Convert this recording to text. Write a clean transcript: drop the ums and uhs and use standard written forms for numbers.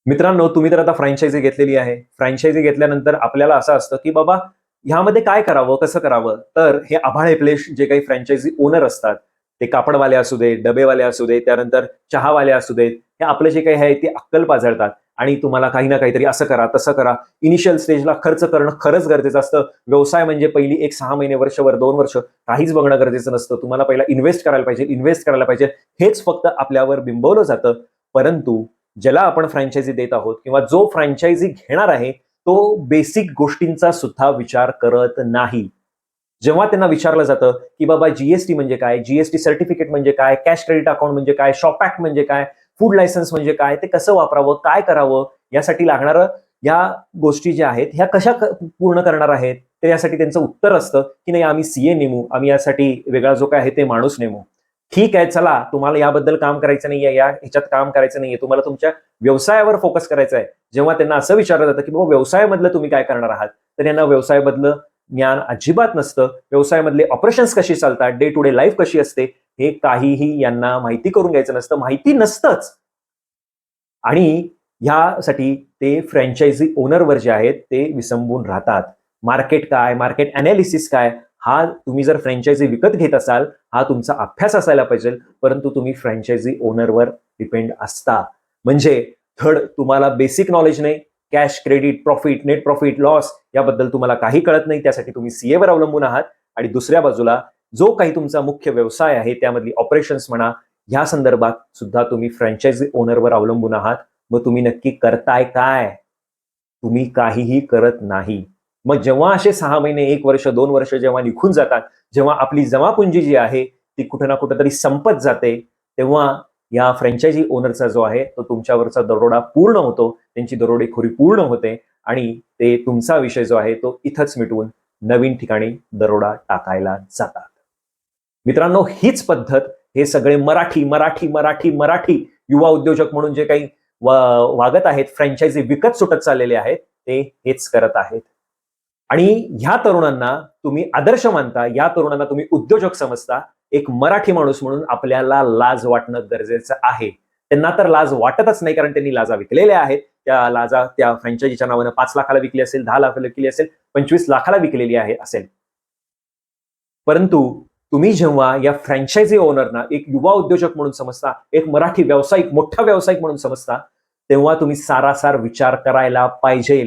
मित्रांनो, तुम्ही तर आता फ्रँचायझी घेतलेली आहे. फ्रँचायझी घेतल्यानंतर आपल्याला असं असतं, की बाबा ह्यामध्ये काय करावं, कसं करावं? तर हे आभाळे प्लेस जे काही फ्रँचायझी ओनर असतात, ते कापडवाले असू देत, डबेवाले असू देत, त्यानंतर चहावाले असू देत, हे आपलं जे काही आहे ते अक्कल पाजळतात आणि तुम्हाला काही ना काहीतरी असं करा, तसं करा. इनिशियल स्टेजला खर्च करणं खरंच गरजेचं असतं. व्यवसाय म्हणजे पहिली 1 6 महिने, वर्षभर, 2 वर्ष काहीच बघणं गरजेचं नसतं. तुम्हाला पहिला इन्व्हेस्ट करायला पाहिजे, इन्व्हेस्ट करायला पाहिजे. हेच फक्त आपल्यावर बिंबवलं जातं. परंतु ज्याला आपण फ्रँचायझी देत आहोत किंवा जो फ्रँचायझी घेणार आहे, तो बेसिक गोष्टींचा सुद्धा विचार करत नाही. जेव्हा त्यांना विचारलं जातं, की बाबा जी म्हणजे काय? जी सर्टिफिकेट म्हणजे काय? कॅश क्रेडिट अकाउंट म्हणजे काय? शॉप ॲक्ट म्हणजे काय? फूड लायसन्स म्हणजे काय? ते कसं वापरावं? काय करावं? यासाठी लागणारं या गोष्टी ज्या आहेत, ह्या कशा पूर्ण करणार आहेत? तर यासाठी त्यांचं उत्तर असतं, की नाही आम्ही सीए नेमू, आम्ही यासाठी वेगळा जो काय आहे ते माणूस नेमू. ठीक आहे, चला तुम्हाला याबद्दल काम करायचं नाहीये, या ह्याच्यात काम करायचं नाहीये. तुम्हाला तुमच्या व्यवसायावर फोकस करायचा आहे. जेव्हा त्यांना असं विचारलं जातं, की बाबा व्यवसायामधलं तुम्ही काय करणार आहात? तर यांना व्यवसायामधलं ज्ञान अजिबात नसतं. व्यवसायामधले ऑपरेशन्स कशी चालतात, डे टू डे लाईफ कशी असते, हे काहीही यांना माहिती करून घ्यायचं नसतं. माहिती नसतंच. आणि ह्यासाठी ते फ्रँचायझी ओनरवर जे आहेत ते विसंबून राहतात. मार्केट काय, मार्केट एनालिसिस काय, हा तुम्ही जर फ्रँचायझी विकत घेत असाल, हा तुमचा अभ्यास असायला पाहिजे. परंतु तुम्ही फ्रँचायझी ओनरवर डिपेंड असता. म्हणजे धड तुम्हाला बेसिक नॉलेज नाही, cash, credit, profit, net profit, loss याबद्दल तुम्हाला काही कळत नाही. त्यासाठी तुम्ही सीएवर अवलंबून आहात आणि दुसऱ्या बाजूला जो काही तुमचा मुख्य व्यवसाय आहे, त्यामधली ऑपरेशन्स म्हणा, ह्या संदर्भात सुद्धा तुम्ही फ्रँचायझी ओनरवर अवलंबून आहात. मग तुम्ही नक्की करताय काय? तुम्ही काहीही करत नाही. मग जेव्हा असे 6 महिने, 1 वर्ष, 2 वर्ष जेव्हा निघून जातात, जेव्हा आपली जमापुंजी जी आहे, ती कुठे ना कुठेतरी संपत जाते, तेव्हा या फ्रँचायझी ओनरचा जो आहे, तो तुमच्यावरचा दरोडा पूर्ण होतो. त्यांची दरोडेखोरी पूर्ण होते आणि ते तुमचा विषय जो आहे, तो इथंच मिटवून नवीन ठिकाणी दरोडा टाकायला जातात. मित्रांनो, हीच पद्धत हे सगळे मराठी, मराठी, मराठी, मराठी युवा उद्योजक म्हणून जे काही वागत आहेत, फ्रँचायझी विकत सुटत चाललेले आहेत, ते हेच करत आहेत. आणि ह्या तरुणांना तुम्ही आदर्श मानता, या तरुणांना तुम्ही उद्योजक समजता. एक मराठी माणूस म्हणून आपल्याला लाज वाटणं गरजेचं आहे. त्यांना तर लाज वाटतच नाही, कारण त्यांनी लाजा विकलेल्या आहेत. त्या लाजा त्या फ्रँचायझीच्या नावानं 5 लाखाला विकली असेल, 10 लाखाला विकली असेल, 25 लाखाला विकलेली आहे असेल. परंतु तुम्ही जेव्हा या फ्रँचायझी ओनरना एक युवा उद्योजक म्हणून समजता, एक मराठी व्यावसायिक, मोठा व्यावसायिक म्हणून समजता, तेव्हा तुम्ही सारासार विचार करायला पाहिजे.